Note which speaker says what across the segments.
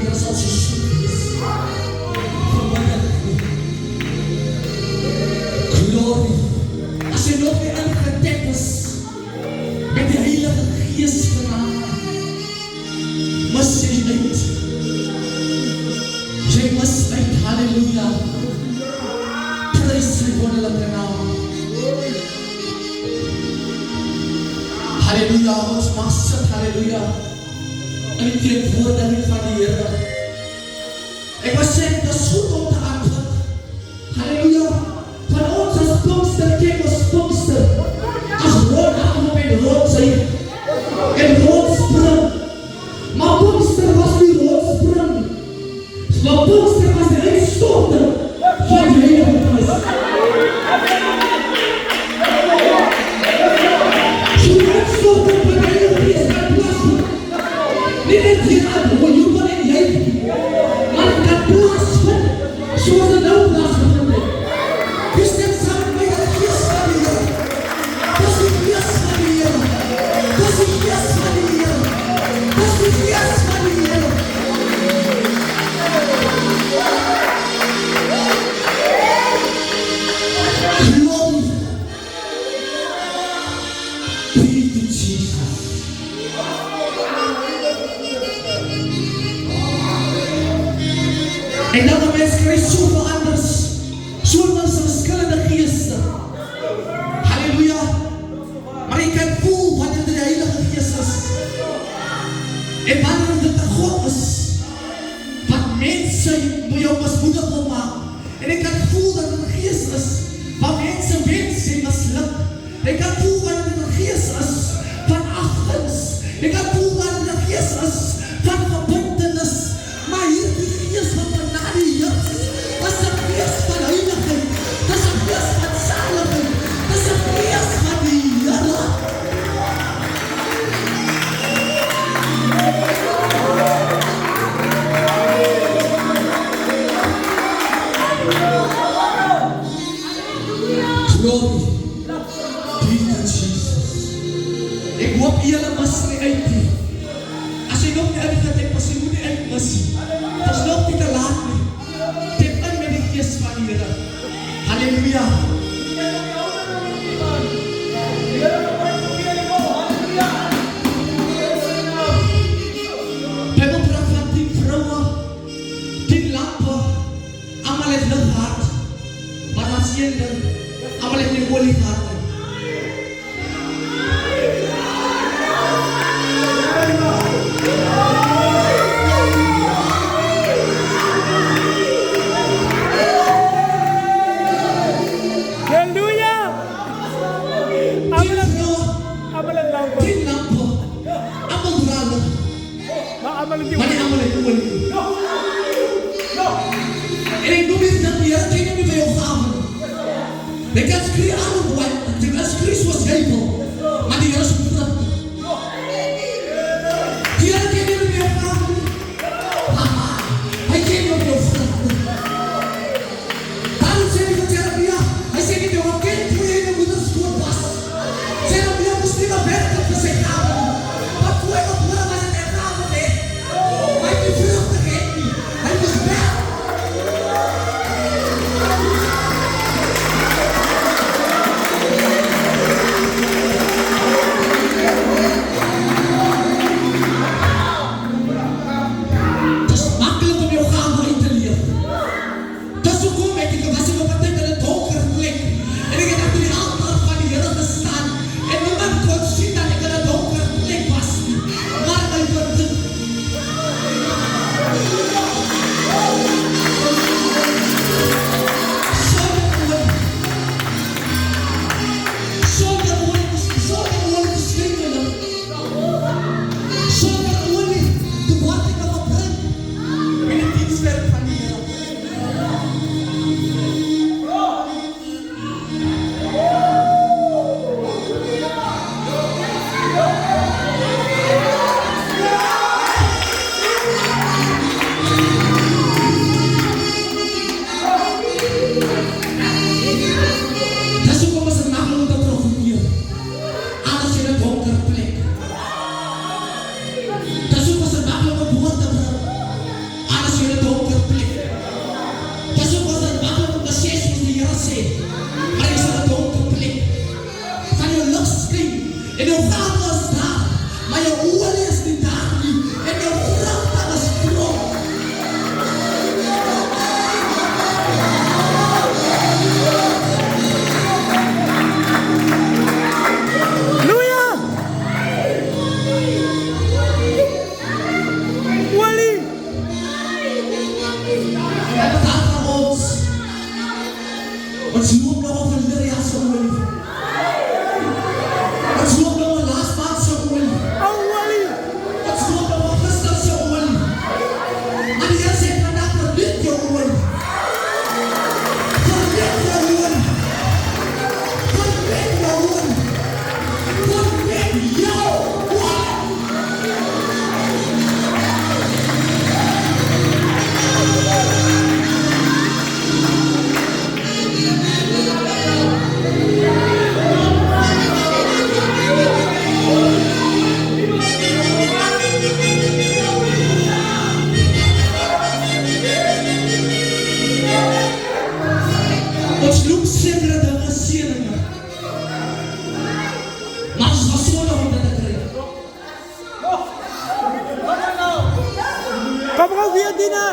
Speaker 1: die Heer sal so soet wees. Glory. As jy nog nie ingedek is met die Heilige Gees vanavond, mis jy uit. Jy mis uit, halleluja. Prys sy wonderlike naam. Halleluja, ons mag sit, halleluja, in die teenwoordigheid van die Here. Ek wil sê, dit is goed om te antwoord. Halleluja, van ons as Pinkster, kyk ons Pinkster, as rood aankom en rood sy, en rood spring. Maar Pinkster was die rood spring. Maar Pinkster was die uitstorter van die Heilige Gees. Dit is hier aan, hoe jy van en jy, maar het kan plaasvind, soos het nou plaasvind het. Jy stem samen met die Gees van die Heer. Dis die Gees van die Heer. Dis die Gees van die Heer. Dis die Gees van die Heer. Glory be to Jesus. En dan die mens krijg soveel anders, soveel verskillende geeste. Halleluja. Maar jy kan voel wanneer dit die Heilige Gees is. En wanneer dit die God is, wat mense jou mismoedig wil maak. En ek kan voel dat dit die Gees is, wat mense wens jy misluk. Ek kan voel wanneer dit die Gees is, van agtens. Ek kan voel wanneer dit die Gees is, van verbintenis. Maar hier die Gees wat na die Heer is, is die Gees van heiligheid, is die Gees van zaligheid, is die Gees van die Here. Glory be to Jesus. Ek hoop julle mis nie uit nie. As jy nog nie uitgetek was, jy moet nie uitmis. Het is nog nie te laat nie. Tip in met die Gees van die Here. Halleluja. Bybel praat van 10 vrouwe, 10 lampe, allemaal het lighart, maar dat is een ding, allemaal het nie olie gehad nie. Maar die allemaal het olie. En ek noem dit dat die Heer ken nie by jou gaven. Jy kan skree aan op wat, jy kan skree soos jy wil, maar die Heer is betrap. Die Heer ken nie by jou gaven. Hy ken nie by jou gaven. Daarom sê die van Jeremia, hy sê nie, jou kind hoe jy in die moederskoot was. Sê dat jy moest nie meer werk op vir sy gaven. Maar voor hy op moeder was het en gaven het. Maar hy die vruchte geet nie. Hy moest werk.
Speaker 2: Kom gou weer Dina.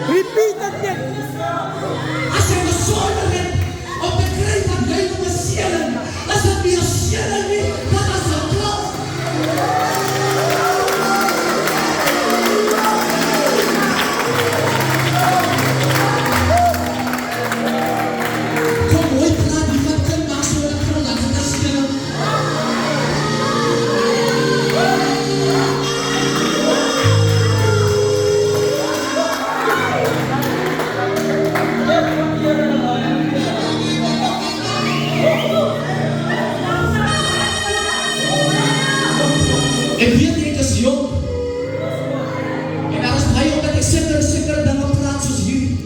Speaker 2: Repeat dit net.
Speaker 1: As jy besonder het om te kry wat jy om te seëlen, is dit nie 'n seëling nie, dit is 'n klap. Kom mooi praat, die wat kan maak so 'n grond, dat dit 'n seëling. Ek weet ek is jong en daar is baie omdat ek sekere dinge praat soos hierdie.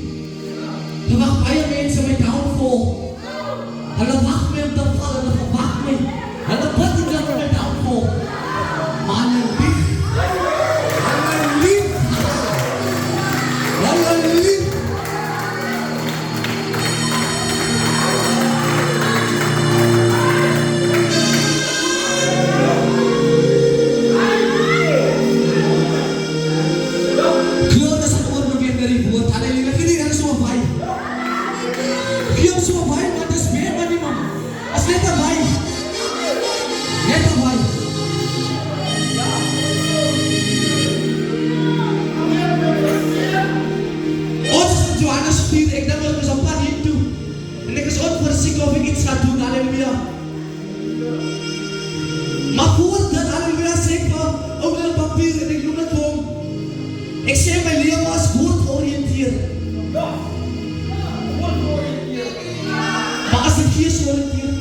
Speaker 1: Daar wag baie mense my downfall. Hulle wag my om te val, hulle verwag my. Hulle bid nie dat my downfall. Maar hulle lief. Hulle lief. Maar voor dat, halleluja, sê ek vir ou in papier en ek noem dit vir hom. Ek sê my lewe was woordgeoriënteerd. Maar as ek geesgeoriënteerd.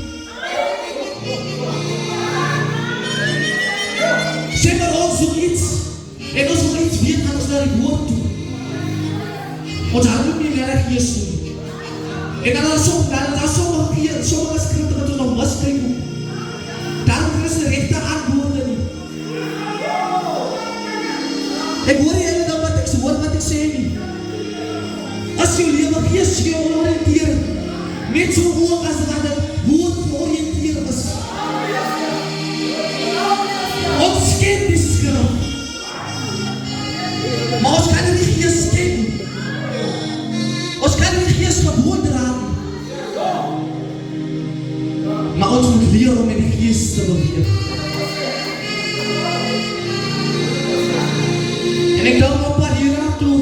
Speaker 1: Sê maar ons soek iets en ons wil iets weet aan ons naar die woord toe. Ons handel nie naar die gees toe. En dan is sommige skrifte wat ons nog miskryf. Daarom is die rechte antwoorde nie. Ek hoor jy dan wat ek sê nie. As jou lewe gees georiënteer, net so hoog as wat het woord georiënteer is. Ons ken die skrif. Maar ons kan nie gees ken. Ons kan nie gees gewoon draag. Maar ons moet leer om met die gees te beweeg. En ek dink op pad hierna toe.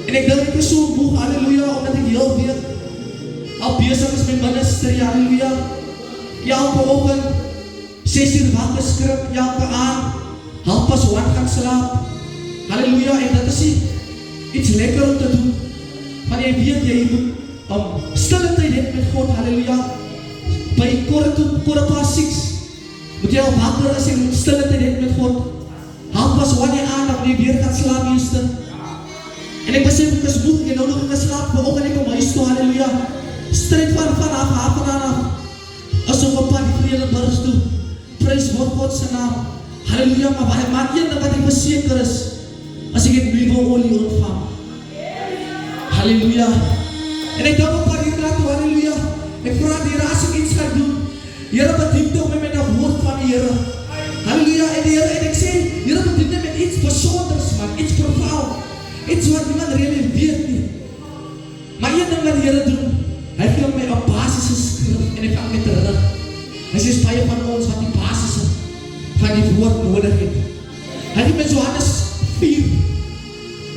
Speaker 1: En ek dink ek is so moeg, halleluja, omdat ek heel weet al besig is met ministerie, halleluja. Elke oggend 6 uur wakker skrik, elke aand 1:30 gaan slaap. Halleluja, en dit is iets lekker om te doen. Want jy weet jy moet stille tyd het met God, halleluja. By 6:15 moet jy al wakker as jy moet stille tyd het met God. 1:30 die aand, dat jy weer gaan slaap eerste. En ek besef ek is moeg, jy nou nog in die slaap, maar ook en ek om huis toe, halleluja. Strijd van half en aan, as op een pad die vredeburgs toe. Prys word God sy naam. Halleluja, maar een ding wat ek verseker is, as ek het nuwe olie ontvang. Halleluja. En ek dink op pad hierna toe, halleluja. Ek vraag die Here, as ek iets gaan doen, Here bedien tog my met die woord van die Here. Halleluja, en die Here, en ek sê, Here bedien my met iets besonders, man, iets profound, iets wat niemand really weet nie. Maar een ding wat die Here doen, hy gee my op basis skrif, en ek vang my terug. Hy sê, baie van ons wat die basis van die woord nodig het. Hy het met Johannes 4,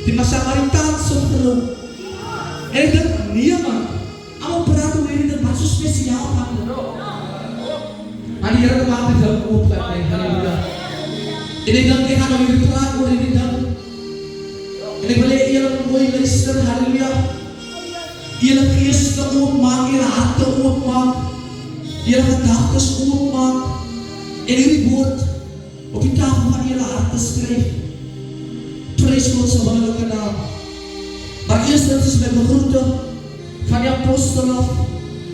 Speaker 1: die Samaritaanse vrou, en ek dink, nee man, allemaal praat oor hierdie ding, wat so spesiaal van dit. Maar die Here maak dit heel oop met my, halleluja. En ek dink, ek gaan nou hierdie praat oor hierdie ding. En ek wil hê julle moet mooi luister, halleluja. Julle geeste oopmaak, julle harte oopmaak, julle gedagtes oopmaak, en hierdie woord op die tafel van julle harte skryf. Prys God se wonderlike naam. Maar eerstens is my begroete van die apostele,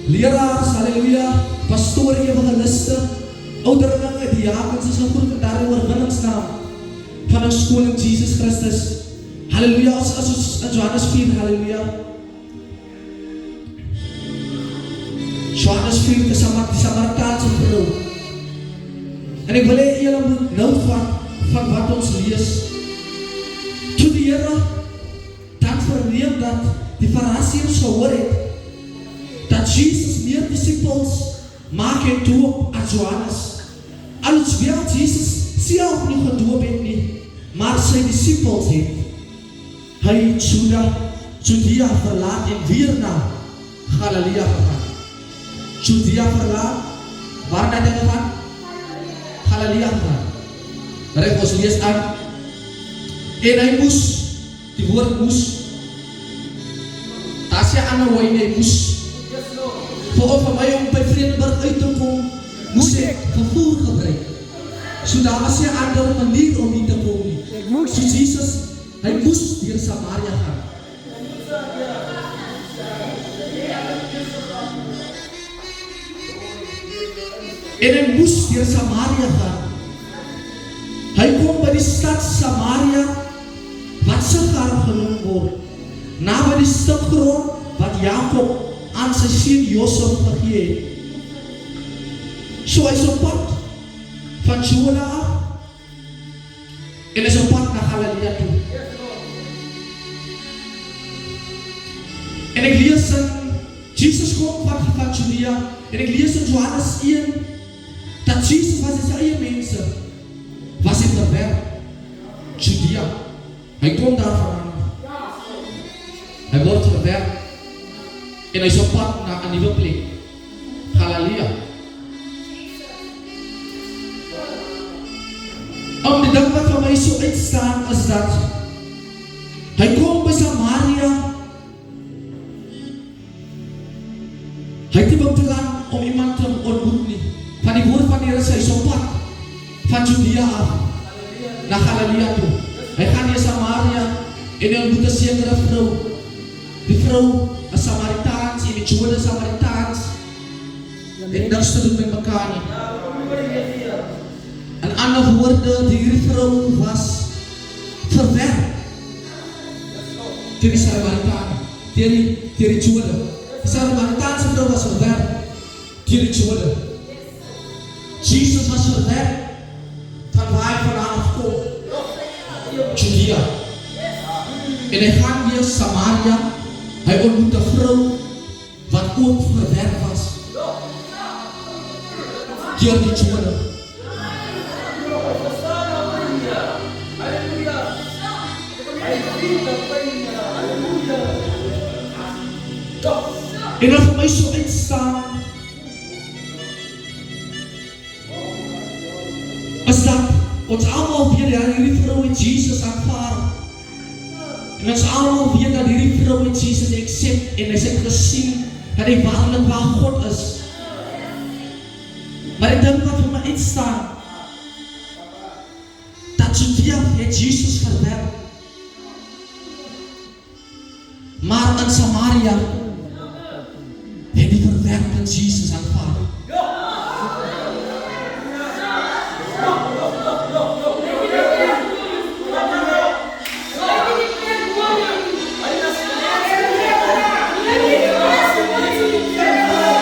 Speaker 1: leraars, halleluja, pastore, evangeliste, ouderlinge, diakens, is gegroet in daardie oorwinningsnaam van ons koning Jesus Christus. Halleluja, as ons in Johannes 4, halleluja. Johannes 4, die Samaritaanse vrou. En ek wil hê julle moet nou van wat ons lees. verneem dat die Fariseërs gehoor het dat Jesus meer disciples maak en doop as Johannes. Alhoewel Jesus self nie gedoop het nie, maar sy disciples het. Hy het Judea verlaat en weer na Galilea gegaan. Judea verlaat, waar het hy gegaan? Galilea gegaan. Reg, ons lees aan. En hy moes, die woord moes, daar sê aan hoe hy moes, vir my om by Vredenburg uit te kom, moes ek vervoer gebruik. So daar was nie 'n ander manier om hier te kom nie. So Jesus, hy moes deur Samaria gaan. En hy moes deur Samaria gaan. Hy kom by die stad Samaria, wat Sichar genoem word, naby die stuk grond wat Jakob aan sy seun Josef gegee het. So hy is op pad van Judea af en hy is op pad na Galilea toe. En ek lees in Jesus kom van Judea en ek lees in Johannes 1 dat Jesus was in sy eie mense was hy verwerp Judea. Hy kom daar vandaan. Hy word verwerp en hy is op pad na 'n nuwe plek, Galilea. Die ding wat vir my so uitstaan is dat hy kom by Samaria. Hy het nie beplan om iemand te ontmoet nie. Van die woord van die Here sê hy is op pad van Judea af na Galilea toe. Hy gaan deur Samaria en hy ontmoet 'n sekere vrou. Die vrou is Samaritaans en die Jode Samaritaans. Het niks te doen met mekaar nie. In ander woorde, die vrou was verwerp deur die Samaritanen, deur die Jode. Die Samaritaanse vrou was verwerp deur die Jode. Jesus was verwerp van waar hy vandaan afkom, Judea. En hy gaan deur Samaria. Hy ontmoet 'n vrou wat ook verwerp was deur die Jode. En wat vir my so uitstaan is dat ons almal weet dat hierdie vrou het Jesus aanvaar. En ons almal weet dat hierdie vrou het Jesus accept en hy het gesien dat hy waarlik waar God is. Maar ek dink wat vir my uitstaan dat Judea het Jesus verwerp. Maar in Samaria het die verwerping Jesus aanvaar.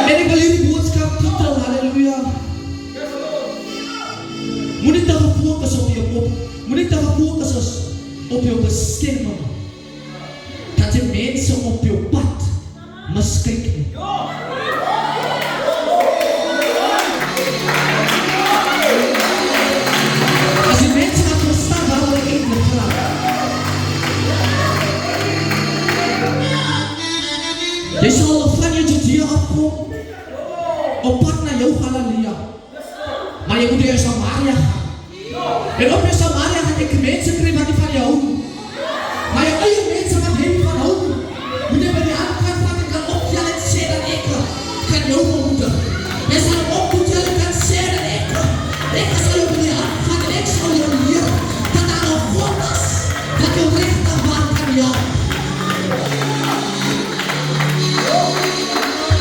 Speaker 1: En ek wil hierdie boodskap titel, halleluja. Moenie te gefokus op jou kop, moenie te gefokus is op jou bestemming, dat die mense op jou pad miskyk nie. As die mense wat verstaan waarom ek eintlik vraag. Jy sal van jou Judea afkom, op pad na jou Galilea. Maar jy moet deur Samaria gaan. En op jou Samaria gaan ek mense kry wat nie van jou hou nie. Maar jou eie mense wat jy nie van hou nie, moet jy by die aankant van ek kan optel en sê dat ek kan jou bemoedig. Jy sal optel en kan sê dat ek sal jou by die hand van en ek sal jou leer dat daar nog God is, dat jou rechterhand kan jou.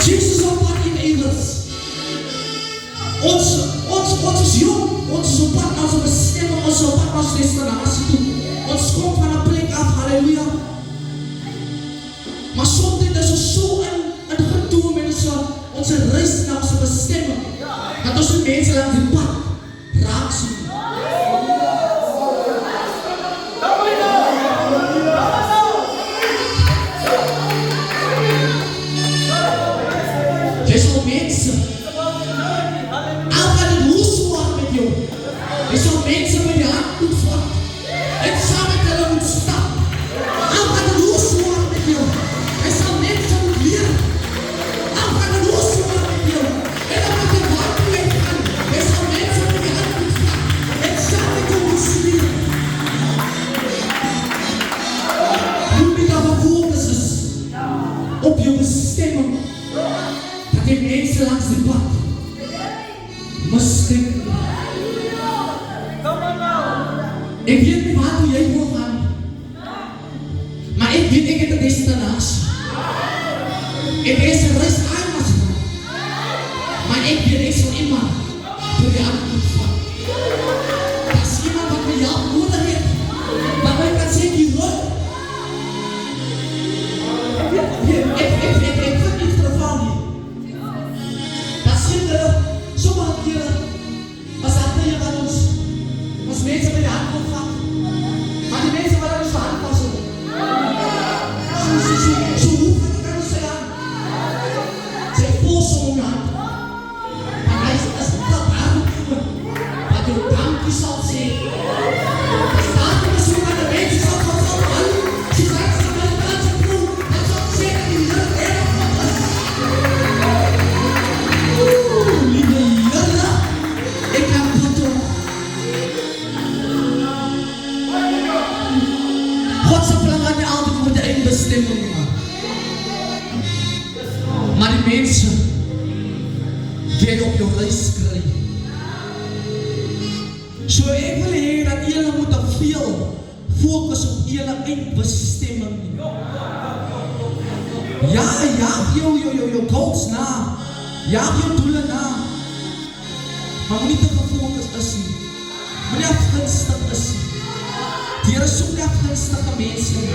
Speaker 1: Jesus op pad in Evers. Ons is jong, ons is op pad na ons bestemming, ons is op pad na ons destinasie toe. Ons kom van 'n plek af, halleluja. Maar soms is ons so in gedoe met ons reis na ons bestemming, dat ons die mense langs die pad raak sien. mense langs die pad miskien. Ek weet nie waar toe jy wil gaan, maar ek weet ek het 'n destinasie. Ek is 'n reis aanwas, maar ek weet ek sal iemand door die hand moet vat. As iemand wat my help nodig het, wat my kan sê die rood. Ik vind niet ervan hier. Dat kinderen, sommige keren, als dat tegen wat ons, als mensen met de hand komt gaan, maar die mensen waar ons de hand passen. Zo hoeft het niet ons te gaan. Zij polsen om je hand. Maar hij is als dat aangekomen, dat je dankje zal zien. Als dat niet zo aan de mensen zal gaan, ze zijn ze met de hand te doen. Ik heb het toch. God zijn plan had je altijd voor de eindbestemming. Maar die mensen die je op je reis krijgen. Zo ik wil heen dat jullie moeten veel focus op jullie eindbestemming. Ja, je goals na. Ja, je doelen na. Maar moet niet te gefocust is nie. Moet nie afgunstig is nie. Die Here soek nie afgunstige mense nie.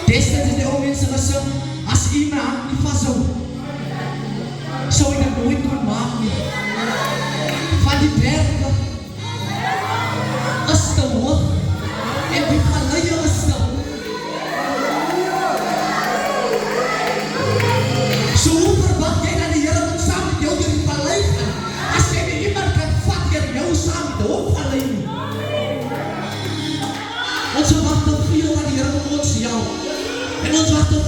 Speaker 1: Destijds is die ou mense gesing, as u my hand nie vashou, sou ek dit nooit kon maak nie. Van die berge is te hoog en die valleie is te hoog. So hoe verwag jy dat die Here moet saam met jou deur die vallei gaan, as jy nie iemand kan vat deur jou saam met die hoogvallei nie? Ons verwag te veel dat die Here van ons help. En ons verwag te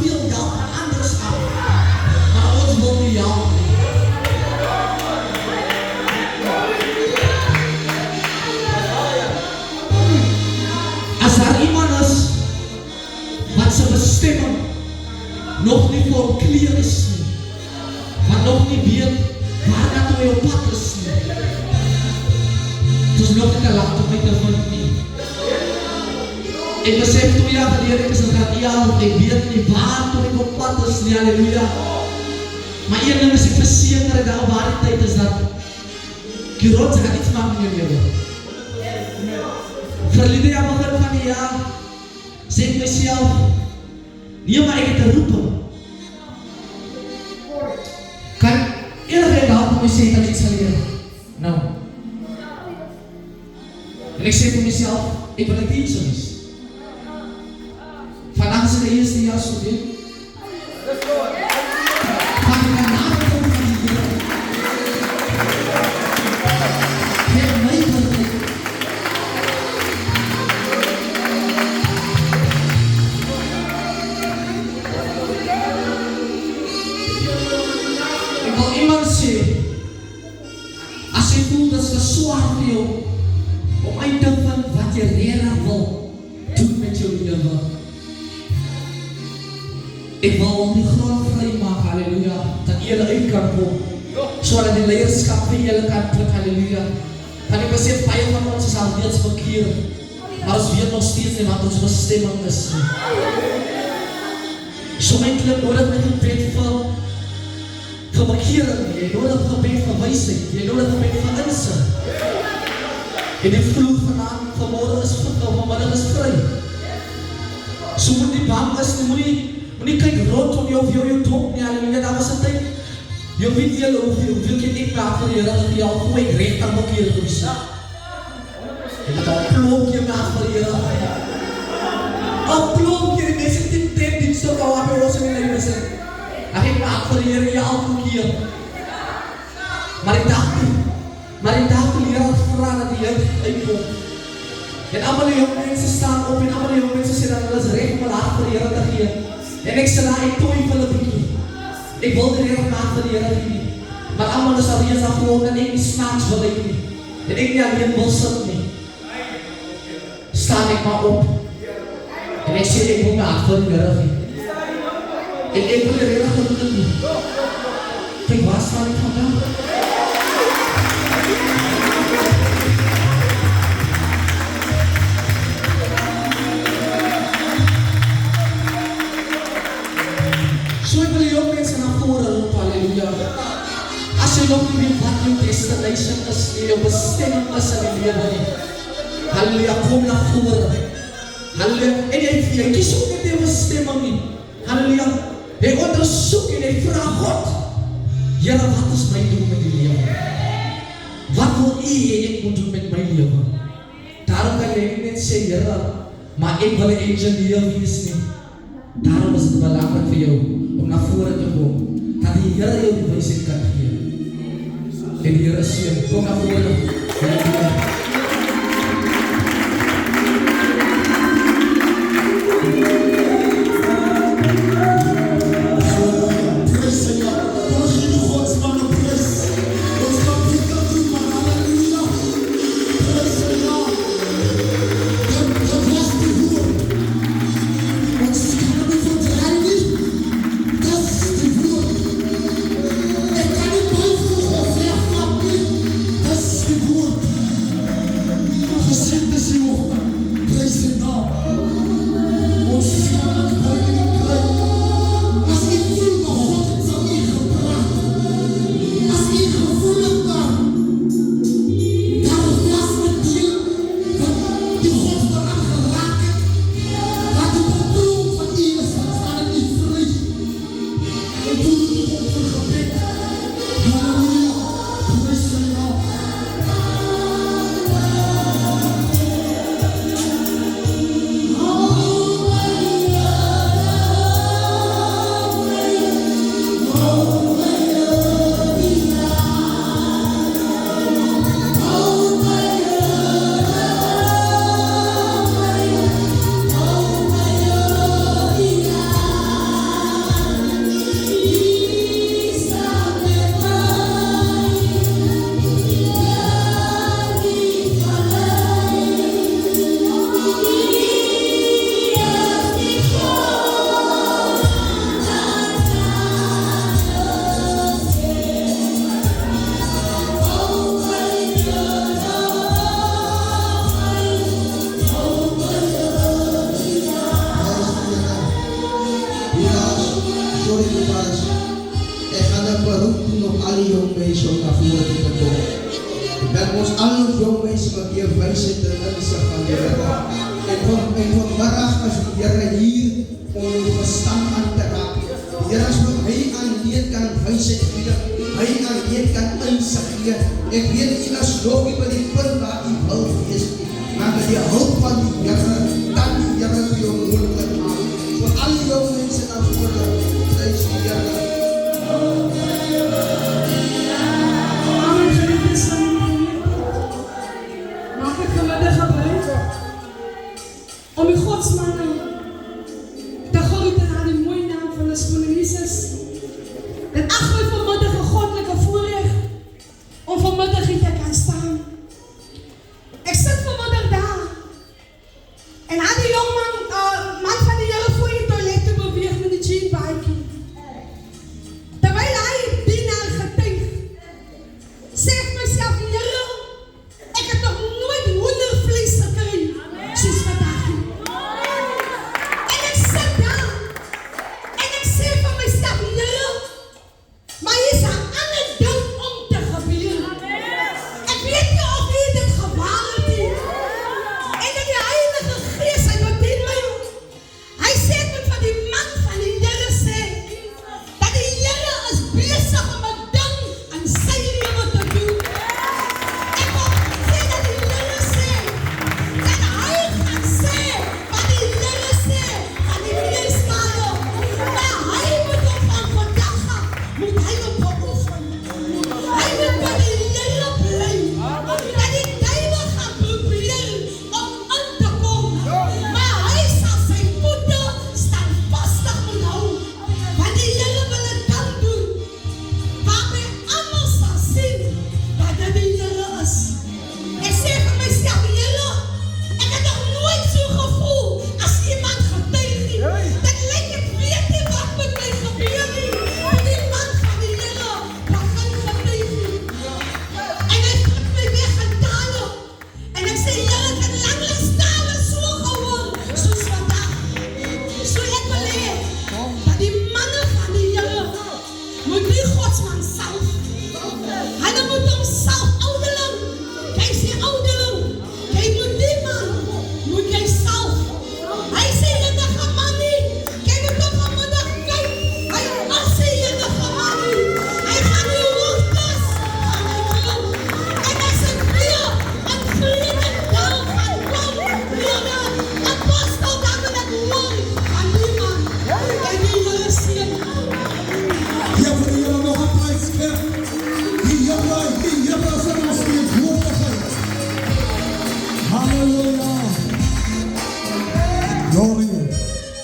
Speaker 1: veel help van anders af. Maar ons wil nie help nie. As daar iemand is wat sy bestemming nog nie voor clear is nie, wat nog nie weet waar dat hy op pad is nie, het is nog nie te laat om my te vind nie. Ek besef 2 jaar gelede, ek is in graad 11, ek weet nie waar toe ek op pad is nie, halleluja. Maar een ding is ek verseker dat op waar die tyd is dat die rots gaan iets maak in jou lewe. Verlede jaar begin van die jaar, sê ek myself, nee, maar ek het 'n roeping. Kan enige help om my sê dat ek sal leer? Nou. En ek sê vir myself, ek wil 'n teacher wees. Vandaag is het de eerste jaar student. Van die genade van die Here. Het my bereik. Ek wil iemand sê, as jy voel dat het zwaar vir jou, om uit te vind wat jy regtig wil doen met jou lewe. Ek wil die grond vry maak, halleluja, dat julle uit kan kom, sodat die leierskap vir julle kan pluk, halleluja. Want ek besef, baie van ons is al reeds verkeer, maar ons weet nog steeds nie wat ons bestemming is nie. So eintlik nodig my gebed vir bekering, jy nodig gebed vir wysheid, jy nodig gebed vir insig. En die vloed vanmorgen is vanmiddag is vry. So moet nie bang is, moet nie kyk rondom jou of jou dop nie, halleluja, daar was 'n tyd, jy weet julle hoeveel keer ek praat vir die Here, dat jy al voor ek recht aan bekeer gewees. En dat al plompje maak vir die Here. Al plompje, die mense dit dienst ook al bij ons in die leven zijn. En ek maak vir die Here, jy al bekeer. Maar ek dacht die Here had gevraagd dat die uitkom. En allemaal die jonge mensen staan op en allemaal die jonge mensen sê dat hulle is recht om hulle hart vir die Here te gee. En ek sê daar, ek tooi vir hulle bykie. Ek wil die Here maak vir die Here nie. Maar allemaal is al reeds afgelopen en ek nie snaaks wil ek nie. En ek nie alleen wil sit nie. Staan ek maar op. En ek sê, ek wil my hart vir die Here nie. En ek wil die rede doen. Kijk, waar staan ik vandaag? So ek wil jou mense na vore roep, halleluja. As jy nog nie weet wat jou destination is, jou bestemming is in die lewe nie. Halleluja, kom na vore. Halleluja, en jy kies ook nie die bestemming nie. Halleluja, jy ondersoek en jy vraag God, Here, wat is my doel met die lewe? Wat wil U hê ek moet doen met my lewe? Daarom kan jy net sê, Here, maar ek wil 'n engineer wees nie. Daarom is dit belangrik vir jou om na vore te kom, dat die Here jou die wysheid kan gee. En die Here sê, kom na vore.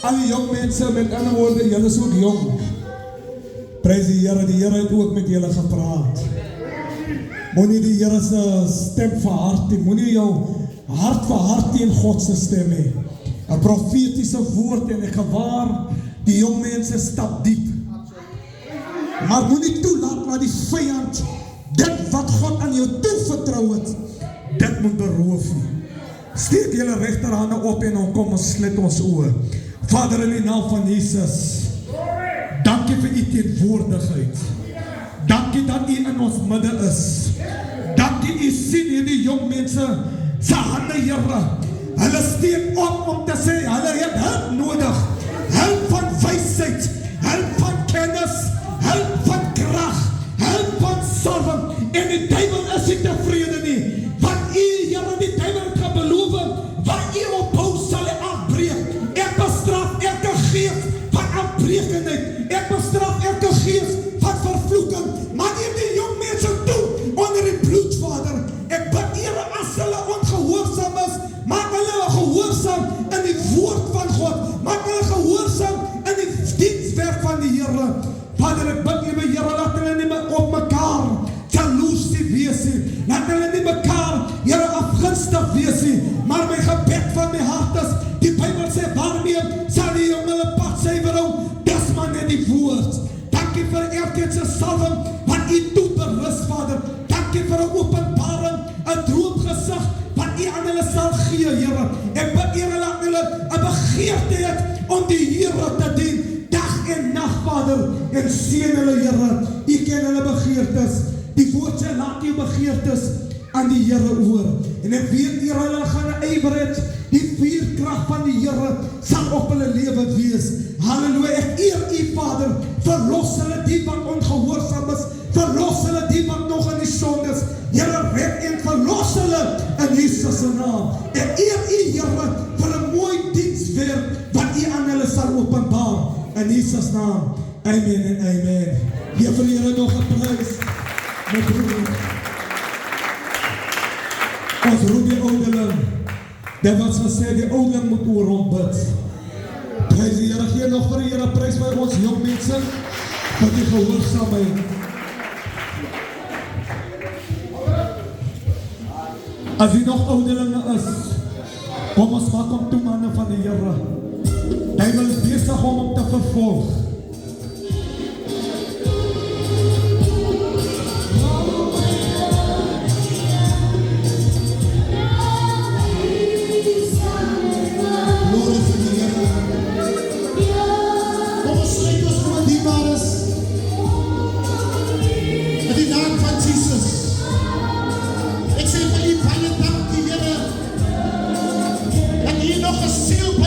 Speaker 3: Al die jong mense, met ander woorde, julle is ook jong. Prys die Here het ook met julle gepraat. Moenie die Here se stem verhard nie, moenie jou hart verhard teen God se stem hê. 'n Profetiese woord en ek gewaar, die jong mense stap diep. Maar moenie toelaat dat die vyand dit wat God aan jou toevertrou het, dit moet beroof nie. Steek julle regterhande op en kom ons sluit ons oë. Vader, in die naam van Jesus, dankie vir u teenwoordigheid. Dankie dat u in ons midde is. Dankie u sien hierdie jong mense se hande, Here. Hulle steek op om te sê, hulle het hulp nodig. Hulp van wysheid, hulp van kennis, hulp van krag, hulp van salwing. En die duiwel is nie tevrede nie. Want u, Here, die duiwel het gebeloof, wat u opbou sal hy afbreek. Ek bestraf elke gees van afbrekenheid. Ek bestraf elke gees van vervloeking. Maar neem die jong mense toe onder die bloed, Vader. Ek bid, Here, as hulle ongehoorsaam is, maak hulle gehoorsaam in die woord van God. Maak hulle gehoorsaam in die dienswerk van die Here. Vader, ek bid, liewe Here, laat hulle nie meer op mekaar jaloesie wees nie. Laat hulle nie mekaar, Here, afgunstig wees nie. Maar my gebed van my hart is, die Bybel sê, waarmee sal die jong hulle pad suiwer hou? Dis maar net die woord. Dankie vir elkeen se salwing wat u toe berus, Vader. Dankie vir 'n openbaring, 'n droomgesig wat u aan hulle sal gee, Here. Ek bid, Here, laat hulle 'n begeerte hê om die Here te dien, dag en nag, Vader. En seën hulle, Here. U ken hulle begeertes. Die woord sê, laat u begeertes aan die Here oor. En ek weet, Here, hulle gaan ywer het. Die vuurkrag van die Here sal op hulle lewe wees. Halleluja, ek eer u, Vader. Verlos hulle die wat ongehoorsaam is. Verlos hulle die wat nog in die sonde is. Here, red en verlos hulle in Jesus se naam. Ek eer u, Here, vir 'n mooi dienswerk wat u aan hulle sal openbaar. In Jesus naam. Amen en amen. Geef vir die Here nog 'n prys. My broer. Ons roep die ouderling. Dit was gesê, die ouderling moet oor hom bid. Prys die Here, gee nog vir die Here prys by ons jong mense, wat die gehoorsaamheid. As die nog ouderlinge is, kom ons maak om toe manne van die Here. Hy wil besig om te vervolg.
Speaker 1: Nog 'n siel